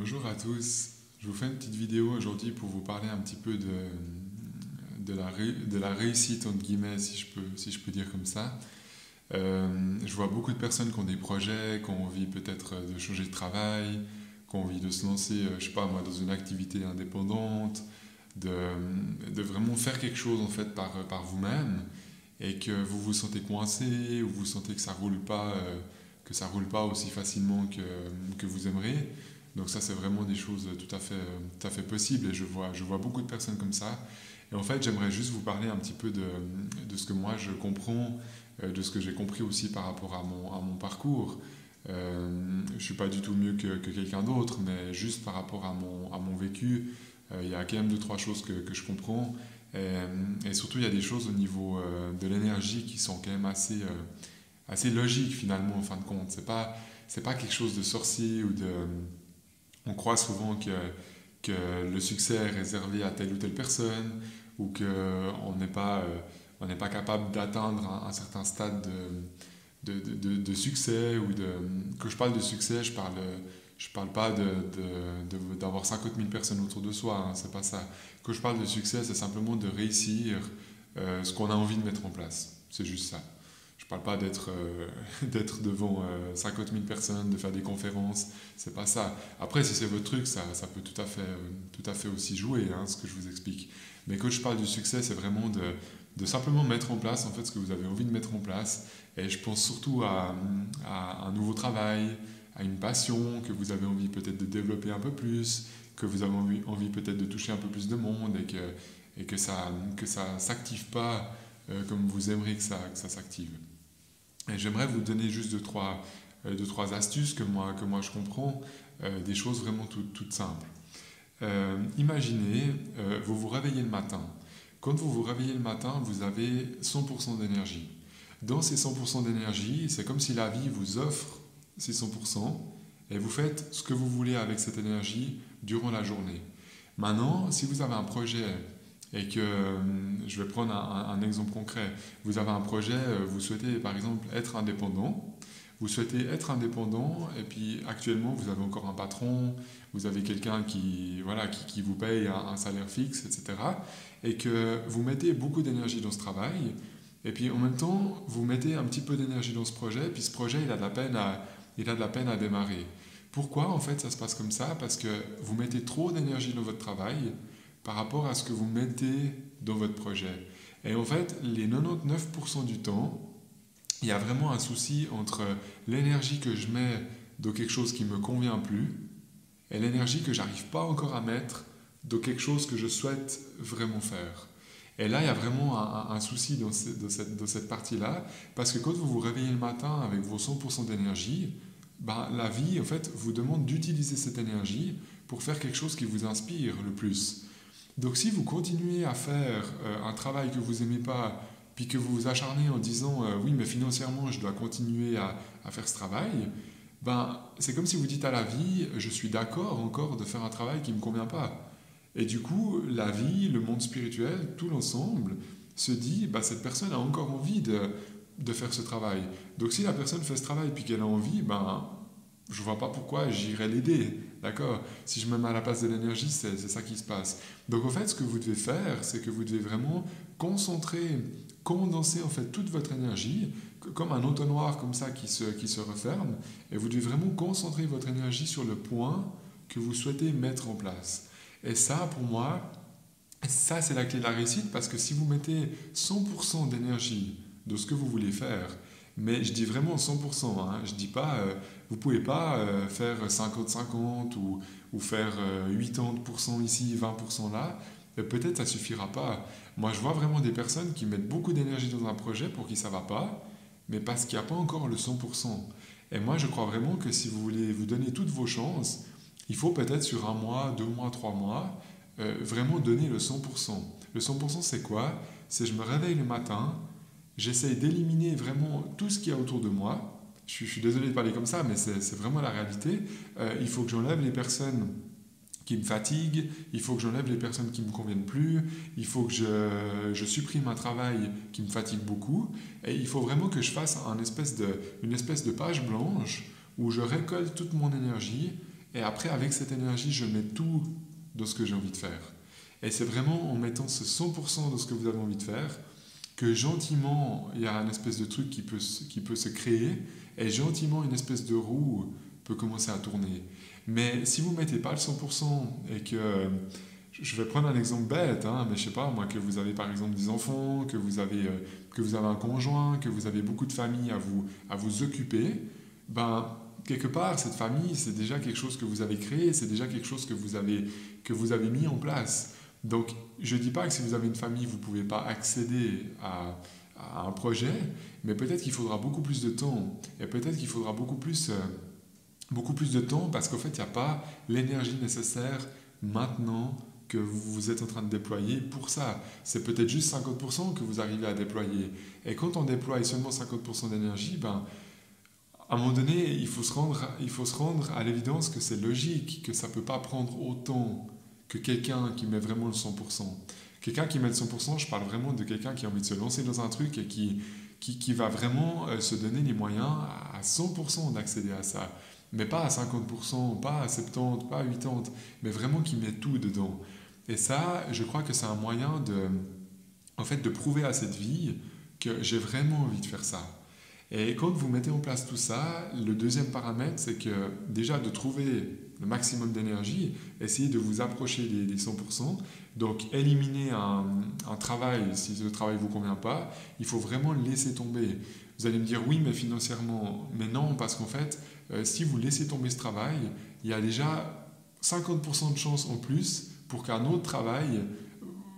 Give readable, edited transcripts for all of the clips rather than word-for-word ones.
Bonjour à tous. Je vous fais une petite vidéo aujourd'hui pour vous parler un petit peu de la réussite, entre guillemets, si je peux dire comme ça. Je vois beaucoup de personnes qui ont des projets, qui ont envie peut-être de changer de travail, qui ont envie de se lancer, je sais pas moi, dans une activité indépendante, de, de vraiment faire quelque chose en fait par vous-même et que vous vous sentez coincé ou vous sentez que ça roule pas aussi facilement que vous aimeriez. Donc ça, c'est vraiment des choses tout à fait possibles et je vois beaucoup de personnes comme ça. Et en fait, j'aimerais juste vous parler un petit peu de ce que moi je comprends, de ce que j'ai compris aussi par rapport à mon parcours. Je ne suis pas du tout mieux que quelqu'un d'autre, mais juste par rapport à mon vécu, il y a quand même deux, trois choses que je comprends. Et surtout, il y a des choses au niveau de l'énergie qui sont quand même assez logiques finalement en fin de compte. C'est pas quelque chose de sorcier ou de... On croit souvent que le succès est réservé à telle ou telle personne ou on n'est pas capable d'atteindre certain stade de succès ou de... Quand je parle de succès, je parle pas d'avoir 50 000 personnes autour de soi, hein, c'est pas ça. Quand je parle de succès, c'est simplement de réussir ce qu'on a envie de mettre en place. C'est juste ça. Je ne parle pas d'être devant 50 000 personnes, de faire des conférences, c'est pas ça. Après, si c'est votre truc, ça peut tout à fait aussi jouer, hein, ce que je vous explique. Mais quand je parle du succès, c'est vraiment de simplement mettre en place en fait, ce que vous avez envie de mettre en place. Et je pense surtout à un nouveau travail, à une passion que vous avez envie peut-être de développer un peu plus, que vous avez envie peut-être de toucher un peu plus de monde et que ça s'active pas comme vous aimeriez que ça s'active. Et j'aimerais vous donner juste deux, trois astuces que moi je comprends, des choses vraiment toutes simples. Imaginez, vous vous réveillez le matin. Quand vous vous réveillez le matin, vous avez 100% d'énergie. Dans ces 100% d'énergie, c'est comme si la vie vous offre ces 100% et vous faites ce que vous voulez avec cette énergie durant la journée. Maintenant, si vous avez un projet et que, je vais prendre un exemple concret, vous avez un projet, vous souhaitez par exemple être indépendant, vous souhaitez être indépendant et puis actuellement vous avez encore un patron, vous avez quelqu'un qui vous paye un salaire fixe, etc. Et que vous mettez beaucoup d'énergie dans ce travail et puis en même temps vous mettez un petit peu d'énergie dans ce projet, puis ce projet il a de la peine à démarrer. Pourquoi en fait ça se passe comme ça? Parce que vous mettez trop d'énergie dans votre travail par rapport à ce que vous mettez dans votre projet. Et en fait, les 99% du temps, il y a vraiment un souci entre l'énergie que je mets dans quelque chose qui ne me convient plus et l'énergie que j'arrive pas encore à mettre dans quelque chose que je souhaite vraiment faire. Et là, il y a vraiment un souci dans cette partie-là, parce que quand vous vous réveillez le matin avec vos 100% d'énergie, ben, la vie, en fait, vous demande d'utiliser cette énergie pour faire quelque chose qui vous inspire le plus. Donc si vous continuez à faire un travail que vous n'aimez pas, puis que vous vous acharnez en disant oui mais financièrement je dois continuer à faire ce travail, ben c'est comme si vous dites à la vie je suis d'accord encore de faire un travail qui ne me convient pas. Et du coup la vie, le monde spirituel, tout l'ensemble se dit bah, cette personne a encore envie de faire ce travail. Donc si la personne fait ce travail puis qu'elle a envie, ben je vois pas pourquoi j'irais l'aider, d'accord? Si je me mets à la place de l'énergie, c'est ça qui se passe. Donc en fait, ce que vous devez faire, c'est que vous devez vraiment concentrer, condenser en fait toute votre énergie, comme un entonnoir comme ça qui se referme, et vous devez vraiment concentrer votre énergie sur le point que vous souhaitez mettre en place. Et ça, pour moi, ça c'est la clé de la réussite, parce que si vous mettez 100% d'énergie de ce que vous voulez faire, mais je dis vraiment 100%, hein. Je dis pas, vous pouvez pas faire 50-50 ou faire 80% ici, 20% là. Peut-être ça suffira pas. Moi, je vois vraiment des personnes qui mettent beaucoup d'énergie dans un projet pour qui ça va pas, mais parce qu'il n'y a pas encore le 100%. Et moi, je crois vraiment que si vous voulez vous donner toutes vos chances, il faut peut-être sur un mois, 2 mois, 3 mois, vraiment donner le 100%. Le 100%, c'est quoi? C'est je me réveille le matin, j'essaye d'éliminer vraiment tout ce qu'il y a autour de moi. Je suis désolé de parler comme ça, mais c'est vraiment la réalité. Il faut que j'enlève les personnes qui me fatiguent, il faut que j'enlève les personnes qui ne me conviennent plus, il faut que je supprime un travail qui me fatigue beaucoup, et il faut vraiment que je fasse une espèce de page blanche où je récolte toute mon énergie Et après, avec cette énergie, je mets tout dans ce que j'ai envie de faire. Et c'est vraiment en mettant ce 100% de ce que vous avez envie de faire que gentiment, il y a une espèce de truc qui peut se créer et gentiment, une espèce de roue peut commencer à tourner. Mais si vous ne mettez pas le 100% et que, je vais prendre un exemple bête, hein, mais je sais pas, moi, que vous avez par exemple des enfants, que vous avez un conjoint, que vous avez beaucoup de familles à vous occuper, ben, quelque part, cette famille, c'est déjà quelque chose que vous avez créé, c'est déjà quelque chose que vous avez mis en place. Donc, je ne dis pas que si vous avez une famille, vous ne pouvez pas accéder à un projet, mais peut-être qu'il faudra beaucoup plus de temps. Et peut-être qu'il faudra beaucoup plus de temps parce qu'en fait, il n'y a pas l'énergie nécessaire maintenant que vous êtes en train de déployer pour ça. C'est peut-être juste 50% que vous arrivez à déployer. Et quand on déploie seulement 50% d'énergie, ben, à un moment donné, il faut se rendre à l'évidence que c'est logique, que ça ne peut pas prendre autant que quelqu'un qui met vraiment le 100%. Quelqu'un qui met le 100%, je parle vraiment de quelqu'un qui a envie de se lancer dans un truc et qui va vraiment se donner les moyens à 100% d'accéder à ça. Mais pas à 50%, pas à 70%, pas à 80%, mais vraiment qui met tout dedans. Et ça, je crois que c'est un moyen en fait, de prouver à cette vie que j'ai vraiment envie de faire ça. Et quand vous mettez en place tout ça, le deuxième paramètre, c'est que déjà de trouver le maximum d'énergie, essayez de vous approcher des 100%. Donc éliminer un travail, si ce travail ne vous convient pas, il faut vraiment le laisser tomber. Vous allez me dire oui, mais financièrement, mais non, parce qu'en fait, si vous laissez tomber ce travail, il y a déjà 50% de chances en plus pour qu'un autre travail,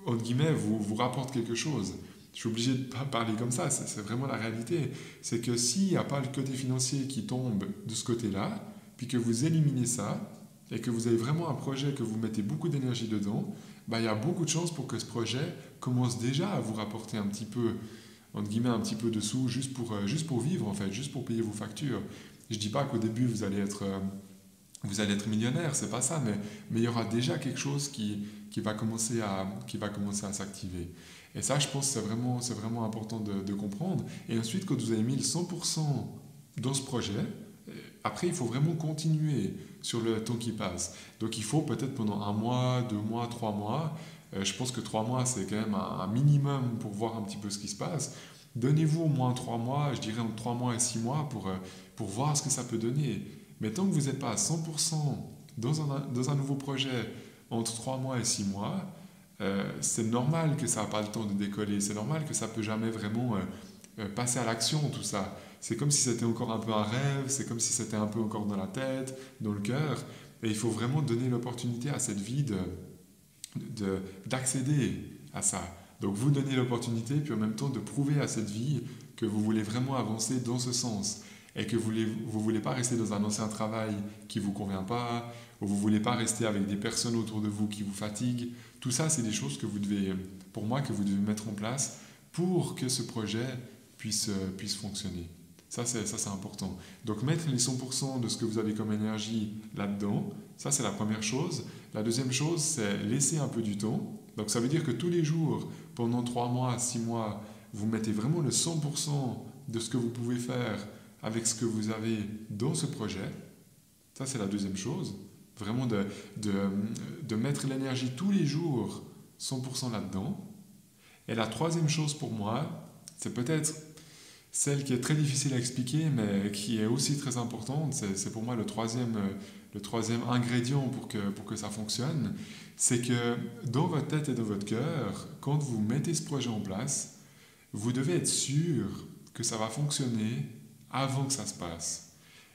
entre guillemets, vous rapporte quelque chose. Je suis obligé de pas parler comme ça, c'est vraiment la réalité. C'est que s'il n'y a pas le côté financier qui tombe de ce côté-là, puis que vous éliminez ça, et que vous avez vraiment un projet, que vous mettez beaucoup d'énergie dedans, bah, il y a beaucoup de chances pour que ce projet commence déjà à vous rapporter un petit peu, entre guillemets, un petit peu de sous, juste pour vivre en fait, juste pour payer vos factures. Je ne dis pas qu'au début vous allez être millionnaire, c'est pas ça, mais il y aura déjà quelque chose qui va commencer à s'activer. Et ça, je pense que c'est vraiment important de comprendre. Et ensuite, quand vous avez mis le 100% dans ce projet, après, il faut vraiment continuer sur le temps qui passe. Donc, il faut peut-être pendant 1 mois, 2 mois, 3 mois, je pense que 3 mois, c'est quand même un minimum pour voir un petit peu ce qui se passe. Donnez-vous au moins 3 mois, je dirais entre 3 mois et 6 mois pour voir ce que ça peut donner. Mais tant que vous n'êtes pas à 100% dans un nouveau projet entre 3 mois et 6 mois, c'est normal que ça n'a pas le temps de décoller, c'est normal que ça ne peut jamais vraiment passer à l'action, tout ça. C'est comme si c'était encore un peu un rêve, c'est comme si c'était un peu encore dans la tête, dans le cœur. Et il faut vraiment donner l'opportunité à cette vie d'accéder à ça. Donc vous donnez l'opportunité, puis en même temps de prouver à cette vie que vous voulez vraiment avancer dans ce sens. Et que vous ne voulez pas rester dans un ancien travail qui ne vous convient pas, ou vous ne voulez pas rester avec des personnes autour de vous qui vous fatiguent. Tout ça, c'est des choses que vous devez mettre en place pour que ce projet puisse fonctionner. Ça, c'est important. Donc, mettre les 100% de ce que vous avez comme énergie là-dedans, ça, c'est la première chose. La deuxième chose, c'est laisser un peu du temps. Donc, ça veut dire que tous les jours, pendant 3 mois, 6 mois, vous mettez vraiment le 100% de ce que vous pouvez faire avec ce que vous avez dans ce projet. Ça, c'est la deuxième chose. Vraiment de mettre l'énergie tous les jours 100% là-dedans. Et la troisième chose pour moi, c'est peut-être celle qui est très difficile à expliquer, mais qui est aussi très importante. C'est pour moi le troisième ingrédient pour que ça fonctionne. C'est que dans votre tête et dans votre cœur, quand vous mettez ce projet en place, vous devez être sûr que ça va fonctionner avant que ça se passe.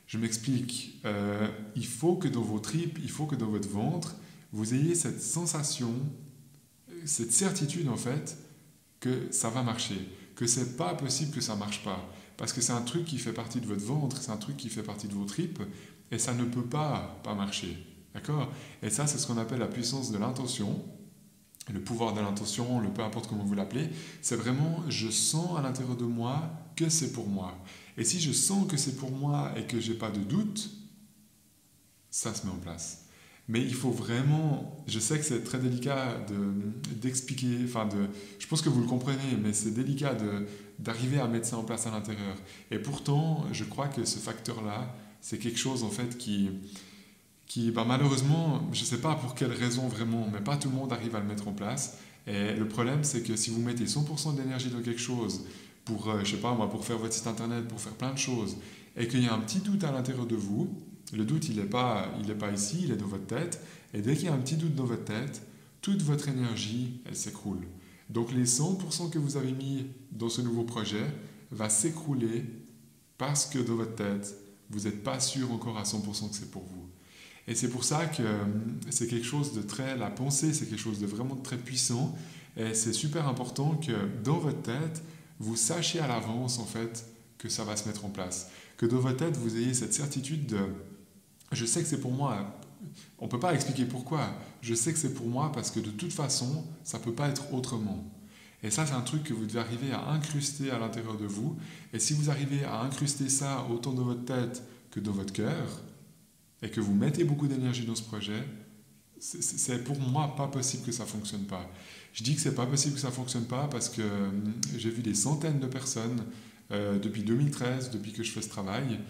Je m'explique. Il faut que dans vos tripes, il faut que dans votre ventre, vous ayez cette sensation, cette certitude en fait, que ça va marcher, que c'est pas possible que ça marche pas, parce que c'est un truc qui fait partie de votre ventre, c'est un truc qui fait partie de vos tripes, et ça ne peut pas marcher, d'accord? Et ça, c'est ce qu'on appelle la puissance de l'intention, le pouvoir de l'intention, le peu importe comment vous l'appelez. C'est vraiment, je sens à l'intérieur de moi que c'est pour moi. Et si je sens que c'est pour moi et que j'ai pas de doute, ça se met en place. Mais il faut vraiment, je sais que c'est très délicat d'expliquer, je pense que vous le comprenez, mais c'est délicat d'arriver à mettre ça en place à l'intérieur. Et pourtant, je crois que ce facteur-là, c'est quelque chose en fait qui qui malheureusement, je ne sais pas pour quelle raison vraiment, mais pas tout le monde arrive à le mettre en place. Et le problème, c'est que si vous mettez 100% d'énergie dans quelque chose, pour, je sais pas moi, pour faire votre site internet, pour faire plein de choses, et qu'il y a un petit doute à l'intérieur de vous, le doute, il est pas ici, il est dans votre tête, et dès qu'il y a un petit doute dans votre tête, toute votre énergie, elle s'écroule. Donc les 100% que vous avez mis dans ce nouveau projet va s'écrouler parce que dans votre tête, vous n'êtes pas sûr encore à 100% que c'est pour vous. Et c'est pour ça que c'est quelque chose de très... La pensée, c'est quelque chose de vraiment très puissant. Et c'est super important que dans votre tête, vous sachiez à l'avance, en fait, que ça va se mettre en place. Que dans votre tête, vous ayez cette certitude de... Je sais que c'est pour moi. On ne peut pas expliquer pourquoi. Je sais que c'est pour moi parce que de toute façon, ça ne peut pas être autrement. Et ça, c'est un truc que vous devez arriver à incruster à l'intérieur de vous. Et si vous arrivez à incruster ça autant dans votre tête que dans votre cœur, et que vous mettez beaucoup d'énergie dans ce projet, c'est pour moi pas possible que ça fonctionne pas. Je dis que c'est pas possible que ça fonctionne pas parce que j'ai vu des centaines de personnes depuis 2013, depuis que je fais ce travail.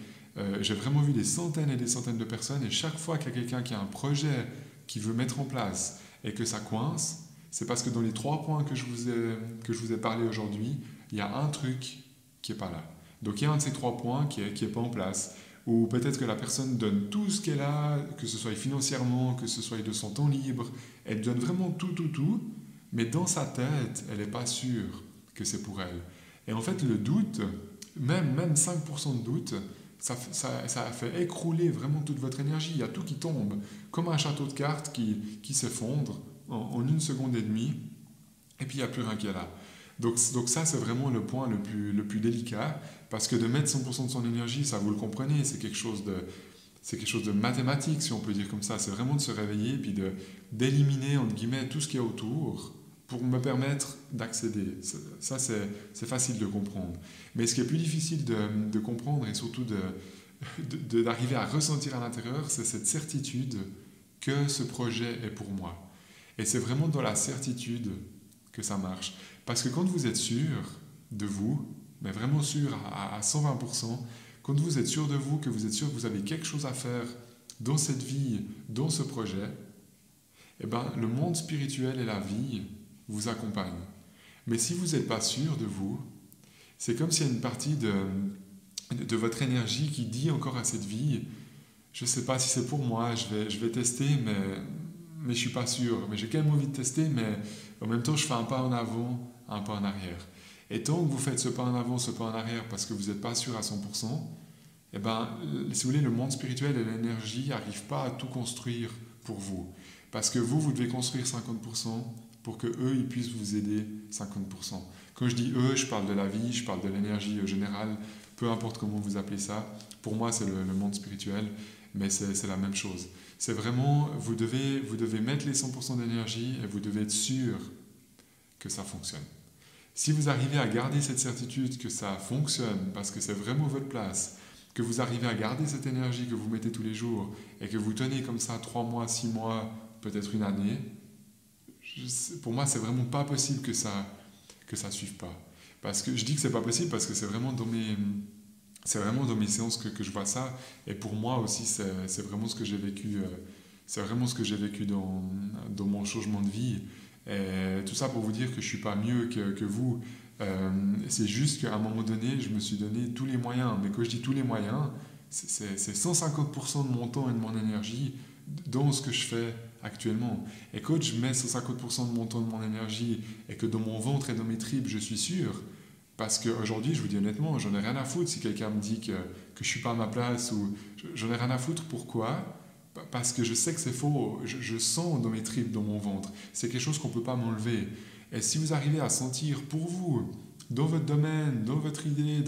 J'ai vraiment vu des centaines et des centaines de personnes et chaque fois qu'il y a quelqu'un qui a un projet qui veut mettre en place et que ça coince, c'est parce que dans les 3 points que je vous ai parlé aujourd'hui, il y a un truc qui n'est pas là. Donc il y a un de ces 3 points qui est pas en place. Ou peut-être que la personne donne tout ce qu'elle a, que ce soit financièrement, que ce soit de son temps libre, elle donne vraiment tout, mais dans sa tête, elle n'est pas sûre que c'est pour elle. Et en fait, le doute, même 5% de doute, ça fait écrouler vraiment toute votre énergie. Il y a tout qui tombe, comme un château de cartes qui s'effondre en 1 seconde et demie, et puis il n'y a plus rien qui est là. Donc ça, c'est vraiment le point le plus délicat, parce que de mettre 100% de son énergie, ça vous le comprenez, c'est quelque chose de mathématique, si on peut dire comme ça. C'est vraiment de se réveiller, puis d'éliminer, entre guillemets, tout ce qu'il y a autour, pour me permettre d'accéder. Ça, c'est facile de comprendre. Mais ce qui est plus difficile de comprendre, et surtout d'arriver à ressentir à l'intérieur, c'est cette certitude que ce projet est pour moi. Et c'est vraiment dans la certitude que ça marche. Parce que quand vous êtes sûr de vous, mais vraiment sûr à 120%, quand vous êtes sûr de vous, que vous êtes sûr que vous avez quelque chose à faire dans cette vie, dans ce projet, eh ben, le monde spirituel et la vie vous accompagnent. Mais si vous n'êtes pas sûr de vous, c'est comme s'il y a une partie de votre énergie qui dit encore à cette vie, je ne sais pas si c'est pour moi, je vais tester, mais je ne suis pas sûr. Mais j'ai quand même envie de tester, mais en même temps, je fais un pas en avant, un pas en arrière. Et tant que vous faites ce pas en avant, ce pas en arrière, parce que vous n'êtes pas sûr à 100%, eh ben, si vous voulez, le monde spirituel et l'énergie n'arrivent pas à tout construire pour vous. Parce que vous devez construire 50% pour que eux, ils puissent vous aider 50%. Quand je dis eux, je parle de la vie, je parle de l'énergie générale, peu importe comment vous appelez ça. Pour moi, c'est le monde spirituel, mais c'est la même chose. C'est vraiment, vous devez mettre les 100% d'énergie et vous devez être sûr que ça fonctionne. Si vous arrivez à garder cette certitude que ça fonctionne, parce que c'est vraiment votre place, que vous arrivez à garder cette énergie que vous mettez tous les jours et que vous tenez comme ça 3 mois, 6 mois, peut-être une année, pour moi, c'est vraiment pas possible que ça suive pas. Parce que je dis que c'est pas possible parce que c'est vraiment dans mes séances que je vois ça. Et pour moi aussi, c'est vraiment ce que j'ai vécu. C'est vraiment ce que j'ai vécu dans mon changement de vie. Et tout ça pour vous dire que je suis pas mieux que vous. C'est juste qu'à un moment donné, je me suis donné tous les moyens. Mais quand je dis tous les moyens, c'est 150% de mon temps et de mon énergie dans ce que je fais actuellement. Et quand je mets 150% de mon temps et de mon énergie et que dans mon ventre et dans mes tripes, je suis sûr, parce qu'aujourd'hui, je vous dis honnêtement, j'en ai rien à foutre si quelqu'un me dit que je ne suis pas à ma place, ou j'en ai rien à foutre. Pourquoi ? Parce que je sais que c'est faux. Je sens dans mes tripes, dans mon ventre. C'est quelque chose qu'on ne peut pas m'enlever. Et si vous arrivez à sentir pour vous, dans votre domaine, dans votre idée,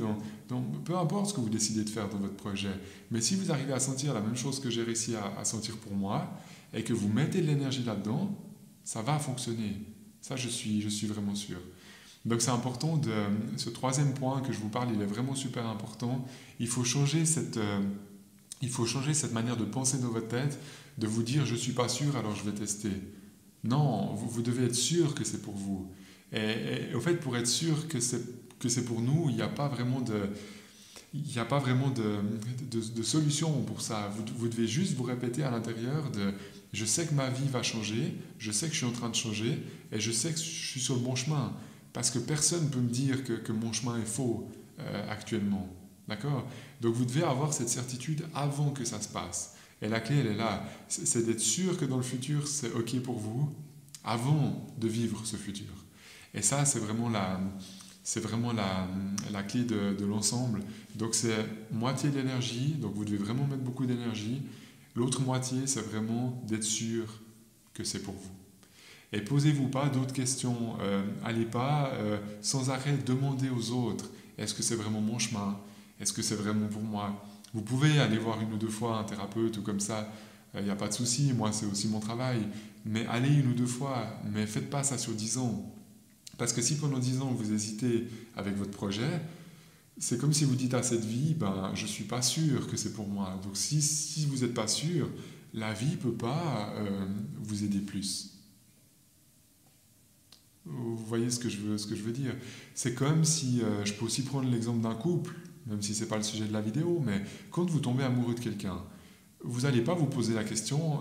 peu importe ce que vous décidez de faire dans votre projet, mais si vous arrivez à sentir la même chose que j'ai réussi à sentir pour moi, et que vous mettez de l'énergie là-dedans, ça va fonctionner. Ça, je suis vraiment sûr. Donc c'est important, ce 3e point que je vous parle, il est vraiment super important. Il faut changer cette manière de penser dans votre tête, de vous dire je ne suis pas sûr, alors je vais tester. Non, vous devez être sûr que c'est pour vous. Et au fait, pour être sûr que c'est pour nous, il n'y a pas vraiment de... il n'y a pas vraiment de solution pour ça. Vous devez juste vous répéter à l'intérieur de je sais que ma vie va changer, je sais que je suis en train de changer et je sais que je suis sur le bon chemin. Parce que personne ne peut me dire que mon chemin est faux actuellement. D'accord? Donc vous devez avoir cette certitude avant que ça se passe. Et la clé, elle est là. C'est d'être sûr que dans le futur, c'est OK pour vous avant de vivre ce futur. Et ça, c'est vraiment la clé de l'ensemble. Donc c'est moitié d'énergie, donc vous devez vraiment mettre beaucoup d'énergie. L'autre moitié, c'est vraiment d'être sûr que c'est pour vous. Et posez-vous pas d'autres questions. Allez pas sans arrêt demander aux autres, est-ce que c'est vraiment mon chemin? Est-ce que c'est vraiment pour moi? Vous pouvez aller voir une ou deux fois un thérapeute ou comme ça, il n'y a pas de souci, moi c'est aussi mon travail. Mais allez une ou deux fois, mais faites pas ça sur 10 ans. Parce que si pendant 10 ans vous hésitez avec votre projet, c'est comme si vous dites à cette vie, ben, je ne suis pas sûr que c'est pour moi. Donc si vous n'êtes pas sûr, la vie ne peut pas vous aider plus. Vous voyez ce que je veux dire. C'est comme si, je peux aussi prendre l'exemple d'un couple, même si ce n'est pas le sujet de la vidéo, mais quand vous tombez amoureux de quelqu'un, vous n'allez pas vous poser la question,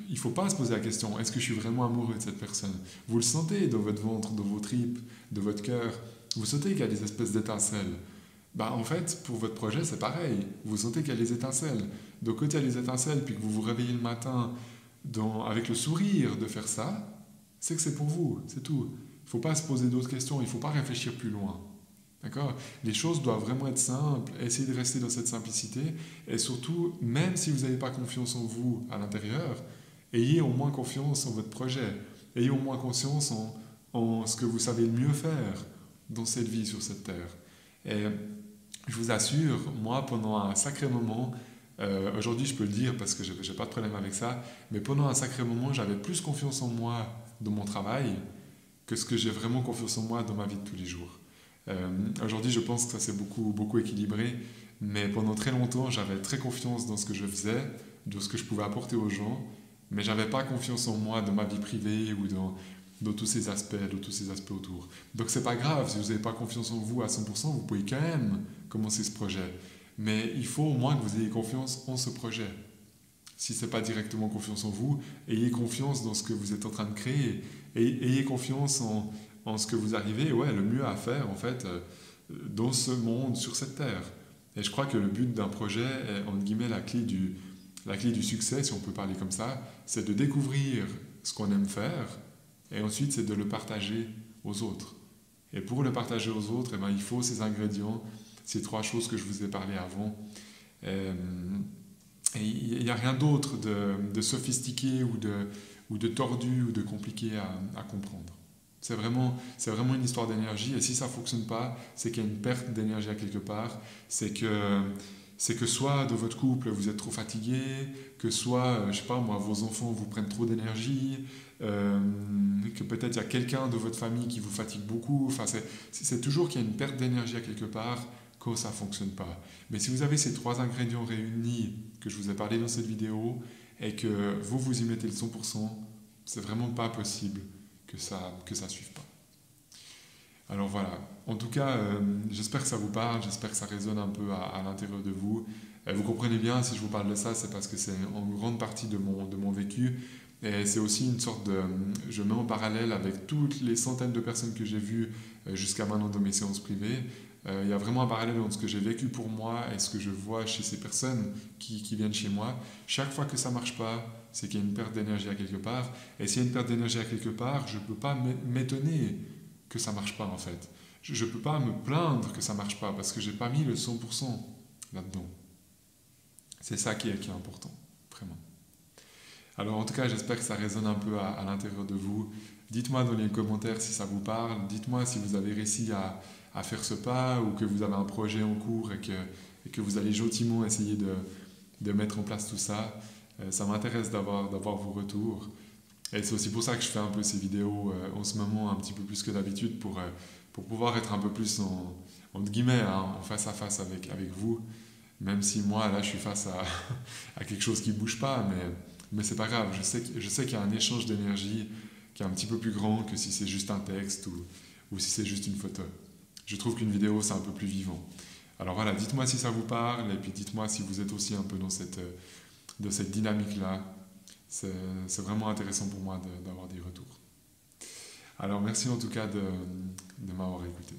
il ne faut pas se poser la question, est-ce que je suis vraiment amoureux de cette personne? Vous le sentez dans votre ventre, dans vos tripes, dans votre cœur, vous sentez qu'il y a des espèces d'étincelles. Bah, en fait, pour votre projet, c'est pareil, vous sentez qu'il y a des étincelles. Donc quand il y a des étincelles, puis que vous vous réveillez le matin avec le sourire de faire ça, c'est que c'est pour vous, c'est tout. Il ne faut pas se poser d'autres questions, il ne faut pas réfléchir plus loin. D'accord? Les choses doivent vraiment être simples, essayez de rester dans cette simplicité et surtout, même si vous n'avez pas confiance en vous à l'intérieur, ayez au moins confiance en votre projet, ayez au moins confiance en ce que vous savez le mieux faire dans cette vie sur cette terre. Et je vous assure, moi, pendant un sacré moment, aujourd'hui je peux le dire parce que je n'ai pas de problème avec ça, mais pendant un sacré moment, j'avais plus confiance en moi dans mon travail que ce que j'ai vraiment confiance en moi dans ma vie de tous les jours. Aujourd'hui, je pense que ça s'est beaucoup équilibré, mais pendant très longtemps, j'avais très confiance dans ce que je faisais, dans ce que je pouvais apporter aux gens, mais j'avais pas confiance en moi dans ma vie privée ou dans tous ces aspects, autour. Donc c'est pas grave, si vous n'avez pas confiance en vous à 100%, vous pouvez quand même commencer ce projet. Mais il faut au moins que vous ayez confiance en ce projet. Si ce n'est pas directement confiance en vous, ayez confiance dans ce que vous êtes en train de créer. Et ayez confiance en ce que vous arrivez le mieux à faire en fait dans ce monde, sur cette terre. Et je crois que le but d'un projet est entre guillemets la clé du succès, si on peut parler comme ça, c'est de découvrir ce qu'on aime faire et ensuite c'est de le partager aux autres. Et pour le partager aux autres, il faut ces ingrédients, ces trois choses que je vous ai parlé avant. Et il n'y a rien d'autre de sophistiqué ou de tordu ou de compliqué à comprendre. C'est vraiment une histoire d'énergie et si ça ne fonctionne pas, c'est qu'il y a une perte d'énergie à quelque part, c'est que soit dans votre couple vous êtes trop fatigué, que soit, je sais pas moi, vos enfants vous prennent trop d'énergie, que peut-être il y a quelqu'un de votre famille qui vous fatigue beaucoup, enfin c'est toujours qu'il y a une perte d'énergie à quelque part quand ça ne fonctionne pas. Mais si vous avez ces trois ingrédients réunis que je vous ai parlé dans cette vidéo et que vous y mettez le 100%, c'est vraiment pas possible que ça suive pas. Alors voilà, en tout cas, j'espère que ça vous parle, j'espère que ça résonne un peu à l'intérieur de vous. Vous comprenez bien, si je vous parle de ça, c'est parce que c'est en grande partie de mon vécu. Et c'est aussi une sorte de... Je mets en parallèle avec toutes les centaines de personnes que j'ai vues jusqu'à maintenant dans mes séances privées. Il y a vraiment un parallèle entre ce que j'ai vécu pour moi et ce que je vois chez ces personnes qui viennent chez moi. Chaque fois que ça ne marche pas, c'est qu'il y a une perte d'énergie à quelque part. Et s'il y a une perte d'énergie à quelque part, je ne peux pas m'étonner que ça ne marche pas en fait. Je ne peux pas me plaindre que ça ne marche pas parce que je n'ai pas mis le 100% là-dedans. C'est ça qui est important, vraiment. Alors en tout cas, j'espère que ça résonne un peu à l'intérieur de vous. Dites-moi dans les commentaires si ça vous parle. Dites-moi si vous avez réussi à faire ce pas ou que vous avez un projet en cours et que vous allez gentiment essayer de mettre en place tout ça. Ça m'intéresse d'avoir vos retours. Et c'est aussi pour ça que je fais un peu ces vidéos en ce moment un petit peu plus que d'habitude pour pouvoir être un peu plus entre guillemets en face à face avec vous. Même si moi, là, je suis face à quelque chose qui ne bouge pas, mais c'est pas grave. Je sais qu'il y a un échange d'énergie qui est un petit peu plus grand que si c'est juste un texte ou si c'est juste une photo. Je trouve qu'une vidéo, c'est un peu plus vivant. Alors voilà, dites-moi si ça vous parle et puis dites-moi si vous êtes aussi un peu de cette dynamique-là. C'est vraiment intéressant pour moi d'avoir des retours. Alors merci en tout cas de m'avoir écouté.